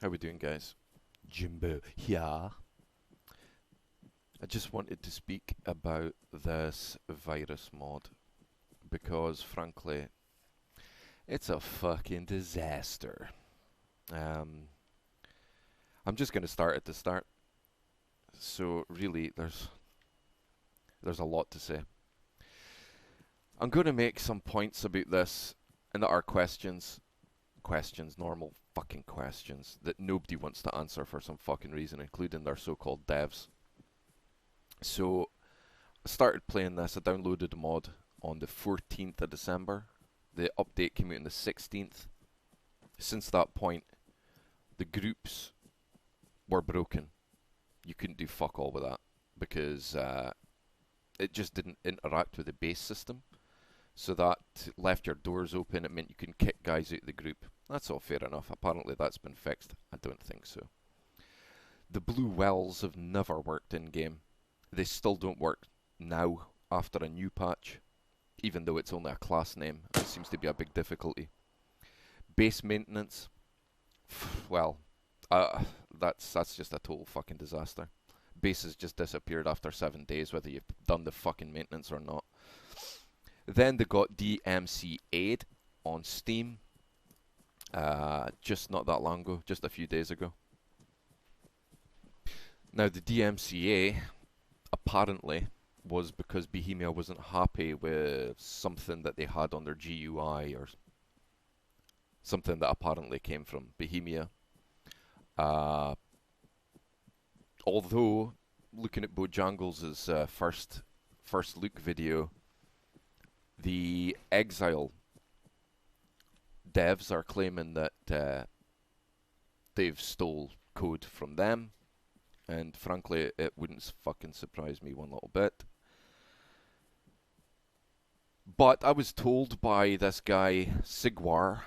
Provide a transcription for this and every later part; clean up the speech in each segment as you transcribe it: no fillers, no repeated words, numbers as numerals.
How we doing, guys? Jimbo here. I just wanted to speak about this virus mod because, frankly, it's a fucking disaster. Um, I'm just going to start at the start. So really, there's a lot to say. I'm going to make some points about this, and that are questions, normal fucking questions that nobody wants to answer for some fucking reason, including their so-called devs. So, I started playing this. I downloaded the mod on the 14th of December. The update came out on the 16th. Since that point, the groups were broken. You couldn't do fuck all with that because it just didn't interact with the base system. So that left your doors open. It meant you can kick guys out of the group. That's all fair enough. Apparently that's been fixed. I don't think so. The blue wells have never worked in-game. They still don't work now after a new patch, even though it's only a class name. It seems to be a big difficulty. Base maintenance, well, that's just a total fucking disaster. Base has just disappeared after 7 days, whether you've done the fucking maintenance or not. Then they got DMCA'd on Steam, just not that long ago, just a few days ago. Now the DMCA apparently was because Bohemia wasn't happy with something that they had on their GUI or something that apparently came from Bohemia. Although, looking at Bojangles' first look video, the Exile devs are claiming that they've stole code from them. And frankly, it wouldn't fucking surprise me one little bit. But I was told by this guy, Sigwar,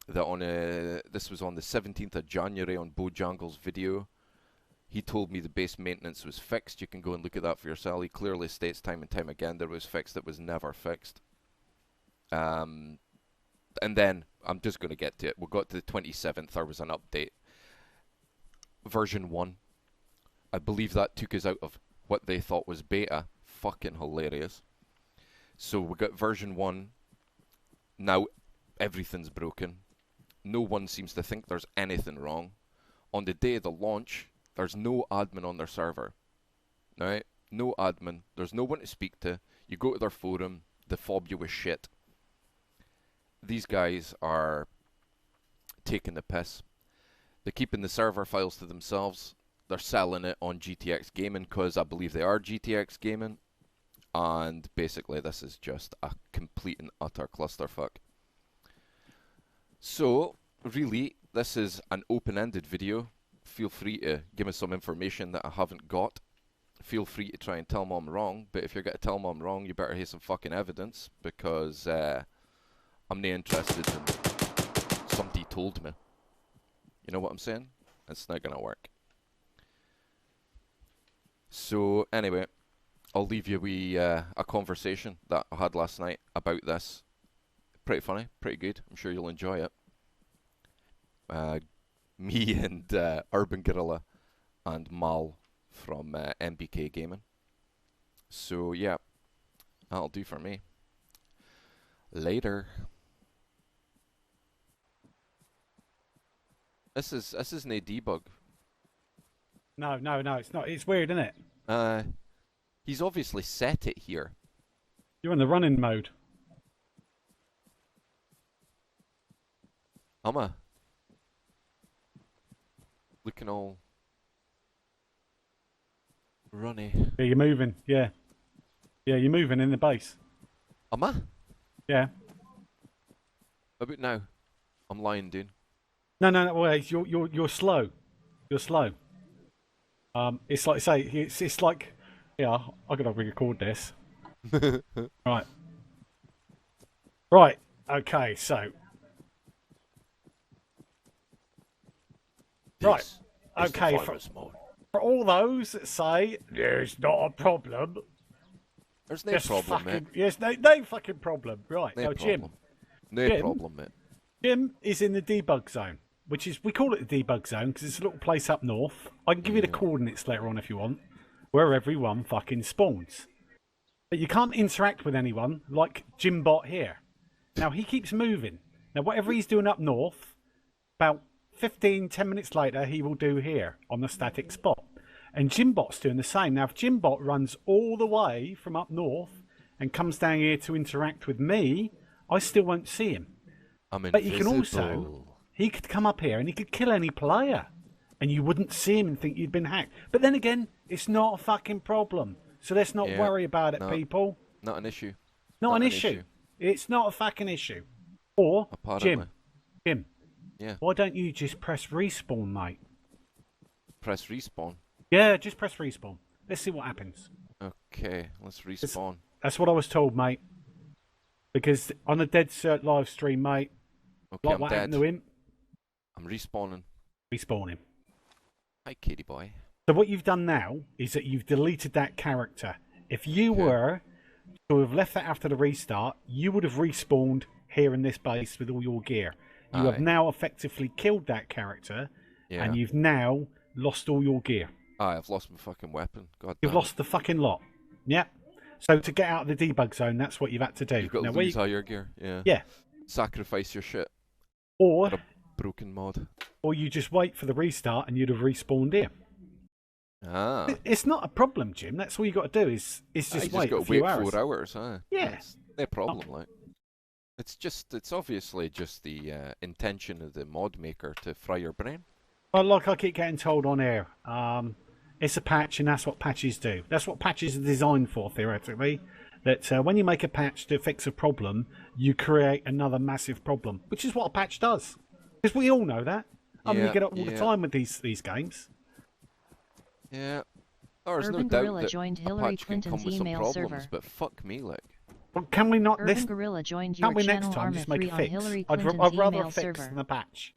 that this was on the 17th of January on Bojangles' video. He told me the base maintenance was fixed. You can go and look at that for yourself. He clearly states time and time again there was fixed. It was never fixed. And then, I'm just going to get to it. We got to the 27th. There was an update. Version 1. I believe that took us out of what they thought was beta. Fucking hilarious. So we got version 1. Now everything's broken. No one seems to think there's anything wrong. On the day of the launch, there's no admin on their server. Right? No admin. There's no one to speak to. You go to their forum, they fob you with shit. These guys are taking the piss. They're keeping the server files to themselves. They're selling it on GTX Gaming because I believe they are GTX Gaming. And basically this is just a complete and utter clusterfuck. So, really, this is an open-ended video. Feel free to give me some information that I haven't got. Feel free to try and tell me I'm wrong. But if you're going to tell me I'm wrong, you better have some fucking evidence. Because I'm not interested in somebody told me. You know what I'm saying? It's not going to work. So, anyway, I'll leave you with a conversation that I had last night about this. Pretty funny, pretty good. I'm sure you'll enjoy it. Me and Urban Gorilla and Mal from MBK Gaming. So, yeah, that'll do for me. Later. This isn't a debug. No, it's not. It's weird, isn't it? He's obviously set it here. You're in the running mode. Am I? Looking all runny. Yeah, you're moving. Yeah, you're moving in the base. Am I? Yeah. How about now? I'm lying, dude. No. Wait, you're slow. You're slow. It's like it's like. Yeah, I gotta record this. Right. Okay. So. Right. Okay. For all those that say there's not a problem, there's no problem, mate. Yes, no fucking problem. Right. No now, problem. Jim. No problem, mate. Jim is in the debug zone. which is, we call it the debug zone because it's a little place up north. I can give you the coordinates later on if you want, where everyone fucking spawns. But you can't interact with anyone like Jimbot here. Now, he keeps moving. Now, whatever he's doing up north, about 10 minutes later, he will do here on the static spot. And Jimbot's doing the same. Now, if Jimbot runs all the way from up north and comes down here to interact with me, I still won't see him. But you can also, he could come up here and he could kill any player and you wouldn't see him and think you'd been hacked. But then again, it's not a fucking problem. So let's not worry about it, people. Not an issue. Not an issue. It's not a fucking issue. Or, Apparently. Jim, yeah. Why don't you just press respawn, mate? Press respawn? Yeah, just press respawn. Let's see what happens. Okay, let's respawn. That's what I was told, mate. Because on the Dead Cert live stream, mate, Okay, like I'm what dead. happened to him, I'm respawning. respawn him. Hi, kitty boy. So what you've done now is that you've deleted that character. If you were to have left that after the restart, you would have respawned here in this base with all your gear. You have now effectively killed that character, and you've now lost all your gear. I've lost my fucking weapon. God You've damn lost the fucking lot. Yeah. So to get out of the debug zone, that's what you've had to do. You've got to lose all your gear. Yeah. Yeah. Sacrifice your shit. Or a broken mod. Or you just wait for the restart and you'd have respawned here. Ah. It's not a problem, Jim. That's all you got to do is just wait got a few wait hours. 4 hours, huh? Yeah. That's no problem, like. It's obviously just the intention of the mod maker to fry your brain. Well, like I keep getting told on air, it's a patch and that's what patches do. That's what patches are designed for, theoretically. That when you make a patch to fix a problem, you create another massive problem, which is what a patch does. Because we all know that. I mean, you get it all the time with these games. Yeah. There's Urban no doubt Gorilla that joined a Hillary patch can come Clinton's with some email problems, server. but fuck me, like. Well, can we not? Urban Gorilla joined your can't we next channel time Arma just make 3 a on fix? Hillary I'd Clinton's rather a email fix server. than a patch.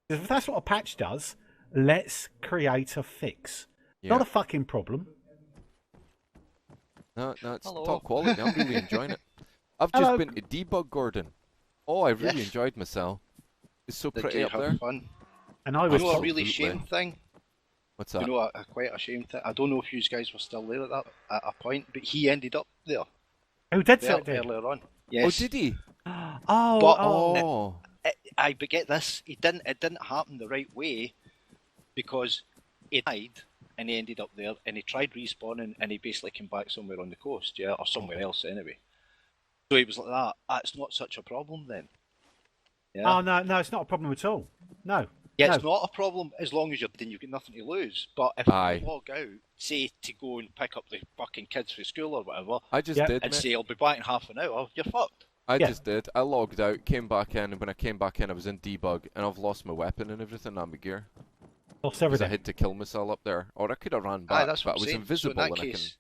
If that's what a patch does, let's create a fix. Not a fucking problem. No, it's top quality. I'm really enjoying it. I've just been to debug, Gordon. Oh, I really enjoyed myself. It's so pretty up there. Fun. And I was a really shame thing. What's that? You know, quite a shame thing. I don't know if you guys were still there at a point, but he ended up there. Oh, did so? Earlier on. Yes. Oh, did he? But get this, it didn't happen the right way because he died and he ended up there and he tried respawning and he basically came back somewhere on the coast, or somewhere else anyway. So he was like that. That's not such a problem then. Yeah. Oh no, it's not a problem at all. No. Yeah, no. it's not a problem as long as you've got nothing to lose. But if you log out, say to go and pick up the fucking kids from school or whatever, I just did, and say I'll be back in half an hour, you're fucked. I just did. I logged out, came back in, and when I came back in, I was in debug, and I've lost my weapon and everything on my gear. Lost everything. I had to kill myself up there, or I could have ran back, that's but what I was I'm saying. invisible So in and that I can case,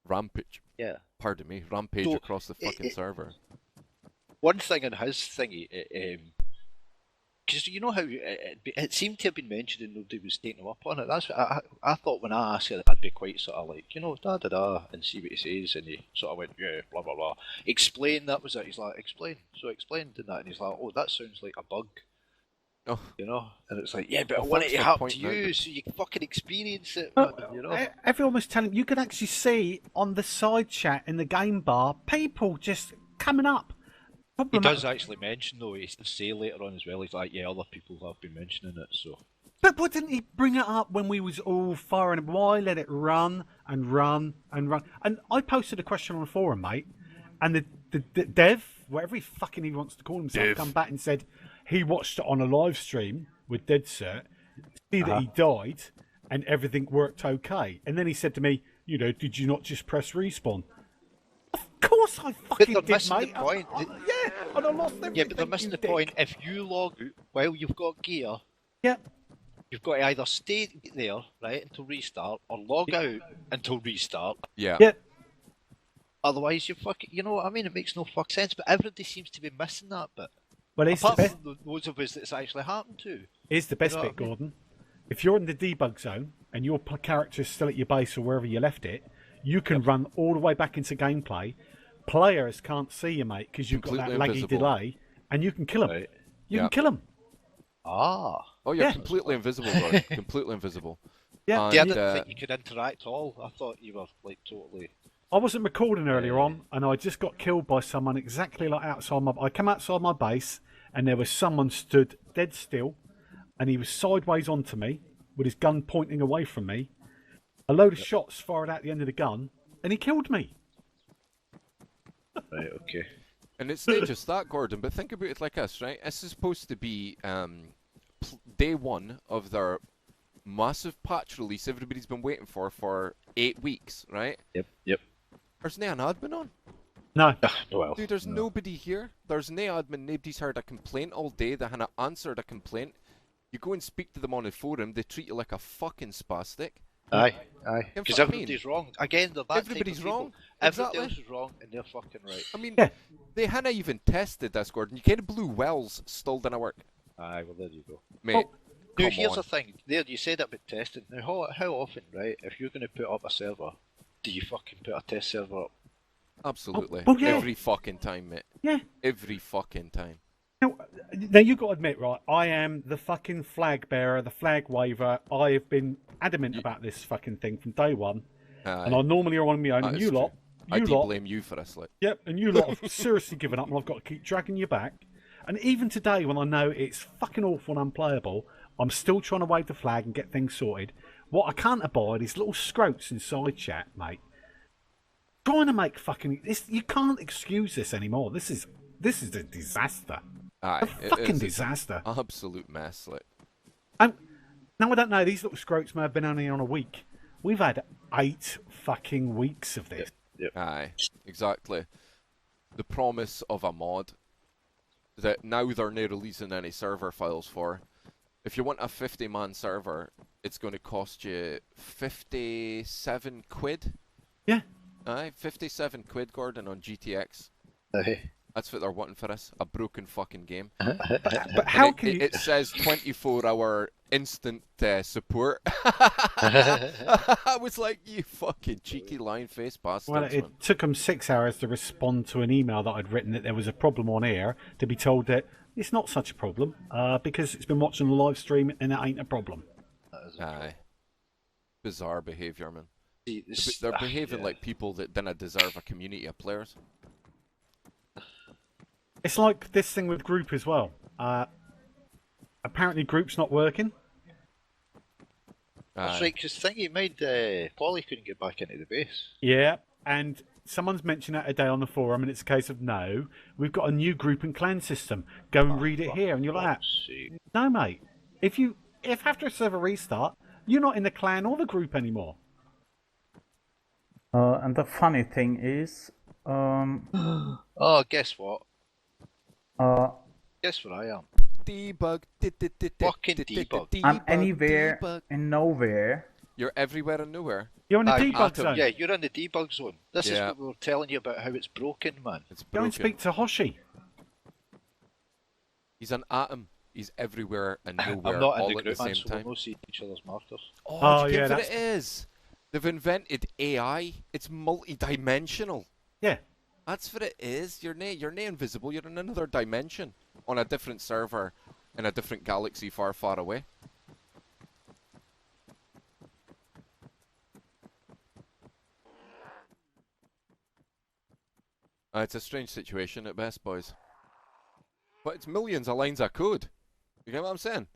rampage. Yeah. Pardon me, rampage So across the fucking server. One thing on his thingy, because you know how it seemed to have been mentioned and nobody was taking him up on it. That's what I thought when I asked it, I'd be quite sort of like, da-da-da, and see what he says, and he sort of went, yeah, blah, blah, blah. Explain, that was it. He's like, explain. So I explained and that, and he's like, oh, that sounds like a bug. Oh. And it's like, yeah, but I want it to happen to you so you can fucking experience it, Everyone was telling you could actually see on the side chat in the game bar people just coming up. He does actually mention, though, he does say later on as well, he's like, yeah, other people have been mentioning it, so. But didn't he bring it up when we was all firing? Why let it run and run and run? And I posted a question on the forum, mate, and the dev, whatever he wants to call himself, come back and said he watched it on a live stream with Dead Cert, see that he died, and everything worked okay. And then he said to me, did you not just press respawn? Of course I fucking did, mate. The point. Yeah, and I lost everything. Yeah, but they're missing the point. If you log out while you've got gear, you've got to either stay there, right, until restart, or log out until restart. Yeah. Otherwise, you fucking, you know what I mean? It makes no fuck sense, but everybody seems to be missing that bit. Well, it's apart the best. from those of us that's actually happened to. Here's the best bit, Gordon. If you're in the debug zone and your character is still at your base or wherever you left it, you can run all the way back into gameplay. Players can't see you, mate, because you've got that laggy delay, and you can kill them. Right. You can kill them. Ah. Oh, you're Yeah. completely invisible, Gordon. Completely invisible. Yeah. And, See, I didn't think you could interact at all. I thought you were like totally. I wasn't recording earlier on, and I just got killed by someone exactly like outside my. I came outside my base, and there was someone stood dead still, and he was sideways onto me with his gun pointing away from me. A load of shots fired out the end of the gun, and he killed me. Right. Okay. And it's not just that, Gordon, but think about it like this, right? This is supposed to be day one of their massive patch release everybody's been waiting for 8 weeks, right? Yep. There's no an admin on. No. Well. Dude, there's nobody here. There's no admin. Nobody's heard a complaint all day. They haven't answered a complaint. You go and speak to them on the forum, they treat you like a fucking spastic. Aye. You Because know what I mean? everybody's wrong. Again, they're that Everybody's type of wrong. people. Everybody Exactly. else is wrong, and they're fucking right. I mean, Yeah. they hadn't even tested this, Gordon. You kind of blew wells still didn't work. Aye. Well, there you go. Mate, Oh, Now, come here's on. the thing. There, you said about testing. Now, how often, right? If you're going to put up a server, do you fucking put a test server up? Absolutely. Oh, yeah. Every fucking time, mate. Yeah. Every fucking time. Now you got to admit, right? I am the fucking flag bearer, the flag waver. I have been adamant about this fucking thing from day one, and I normally are on my own. That And is you true. lot, I you do lot, blame you for this, like. yep, and you lot have seriously given up, and I've got to keep dragging you back. And even today, when I know it's fucking awful and unplayable, I'm still trying to wave the flag and get things sorted. What I can't abide is little scroats inside chat, mate. Trying to make fucking this. You can't excuse this anymore. This is a disaster. Aye, A it fucking is. disaster. Absolute mess, like. Now I don't know. These little scroats may have been only on a week. We've had 8 fucking weeks of this. Aye, exactly. The promise of a mod that now they're not releasing any server files for. If you want a 50-man server, it's going to cost you 57 quid. Yeah. Aye, 57 quid, Gordon, on GTX. Aye. That's what they're wanting for us. A broken fucking game. But how And can you? it says 24-hour instant support. I was like, you fucking cheeky lying face bastards, Well, man. it took them 6 hours to respond to an email that I'd written that there was a problem on air, to be told that it's not such a problem because it's been watching a live stream and it ain't a problem. Aye. Bizarre behaviour, man. See, this- They're behaving yeah. like people that didn't deserve a community of players. It's like this thing with group as well. Apparently, group's not working. That's Aye. right, because thingy made Polly couldn't get back into the base. Yeah, and someone's mentioned that today on the forum, and it's a case of no, we've got a new group and clan system. Go and read it here, and you're like, God's sake. no, mate. If after a server restart, you're not in the clan or the group anymore. And the funny thing is, Oh, guess what? Guess what I am? Debug. Fucking debug. I'm anywhere Debug. and nowhere. You're everywhere and nowhere. You're in the Aye, debug Atom. zone. Yeah, you're in the debug zone. This is Yeah. what we were telling you about how it's broken, man. It's Go and broken. speak to Hoshi. He's an atom. He's everywhere and nowhere I'm not in all the at the group, man, same so we'll time. not see each other's martyrs. Oh, do you yeah, get what that's- it is? They've invented AI. It's multi-dimensional. Yeah. That's what it is. You're nae invisible. You're in another dimension on a different server in a different galaxy far, far away. It's a strange situation at best, boys. But it's millions of lines of code. You get what I'm saying?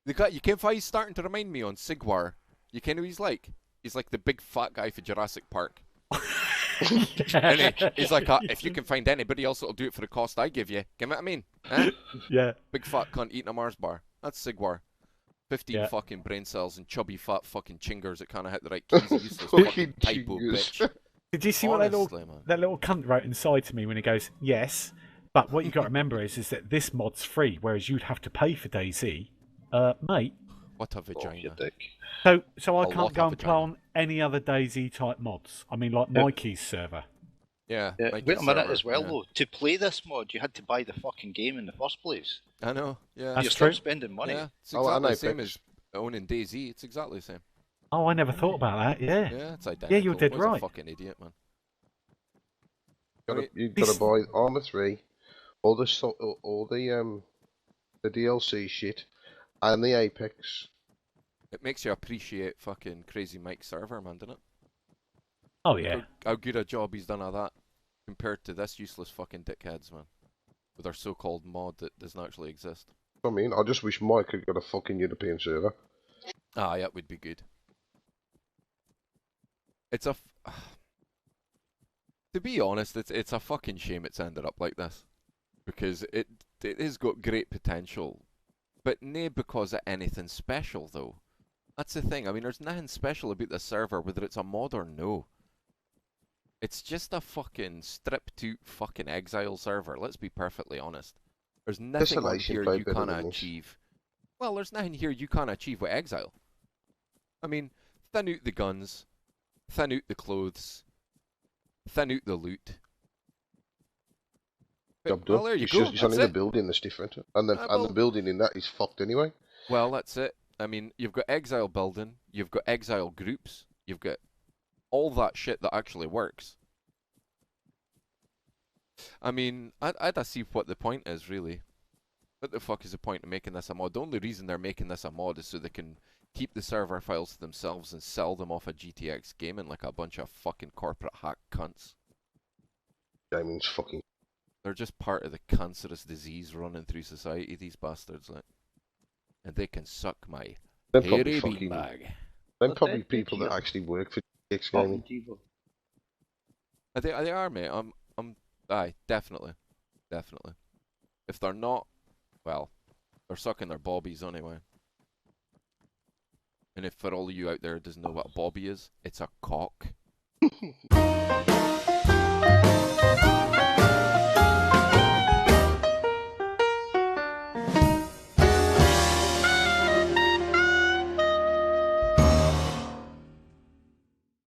You can't find he's starting to remind me on Sigwar. You ken who he's like? He's like the big fat guy for Jurassic Park. And he's like, if you can find anybody else that'll do it for the cost I give you. Get what I mean? Eh? Yeah. Big fat cunt eating a Mars bar. That's Sigwar. 15 Yeah. fucking brain cells and chubby fat fucking chingers that kind of hit the right keys. Useless fucking typo bitch. Did you see what Honestly, man. that little cunt wrote inside to me when he goes, yes, but what you got to remember is that this mod's free, whereas you'd have to pay for DayZ, mate. What a Oh, vagina. you dick. So A I lot can't go of and play vagina. on any other DayZ type mods. I mean, like Yep. Mikey's server. Yeah. Yeah, Mikey's wait a minute server, as well, yeah. though. To play this mod, you had to buy the fucking game in the first place. I know. Yeah. That's You're true. still spending money. Yeah. It's Oh, I exactly know, the same bitch. as owning DayZ. It's exactly the same. Oh, I never thought about that. Yeah. Yeah, it's identical. you're dead Boy's a right. fucking idiot, man. You've got to buy Arma 3, all the DLC shit, And the Apex. It makes you appreciate fucking Crazy Mike's server, man, doesn't it? Oh yeah. How good a job he's done at that compared to this useless fucking dickheads, man. With our so-called mod that doesn't actually exist. I mean, I just wish Mike could get a fucking European server. Ah, yeah, it would be good. It's a... To be honest, it's a fucking shame it's ended up like this. Because it has got great potential. But nae because of anything special, though. That's the thing. I mean, there's nothing special about the server, whether it's a mod or no. It's just a fucking stripped-out fucking exile server, let's be perfectly honest. There's nothing on Isolation here played you better can't than this. achieve. Well, there's nothing here you can't achieve with exile. I mean, thin out the guns, thin out the clothes, thin out the loot. Job Well, done. there you It's go. just, it's only That's the it. building that's different. And the well- building in that is fucked anyway. Well, that's it. I mean, you've got exile building, you've got exile groups, you've got all that shit that actually works. I mean, I don't see what the point is, really. What the fuck is the point of making this a mod? The only reason they're making this a mod is so they can keep the server files to themselves and sell them off of GTX Gaming like a bunch of fucking corporate hack cunts. Gaming's fucking... They're just part of the cancerous disease running through society, these bastards, like. And they can suck my They're hairy probably fucking... beanbag. They're Well, probably they- people that they- actually work for GX Fucking Gaming. Devo. They are, mate. Aye, definitely. Definitely. If they're not, well, they're sucking their bobbies anyway. And if for all of you out there who doesn't know what a bobby is, it's a cock.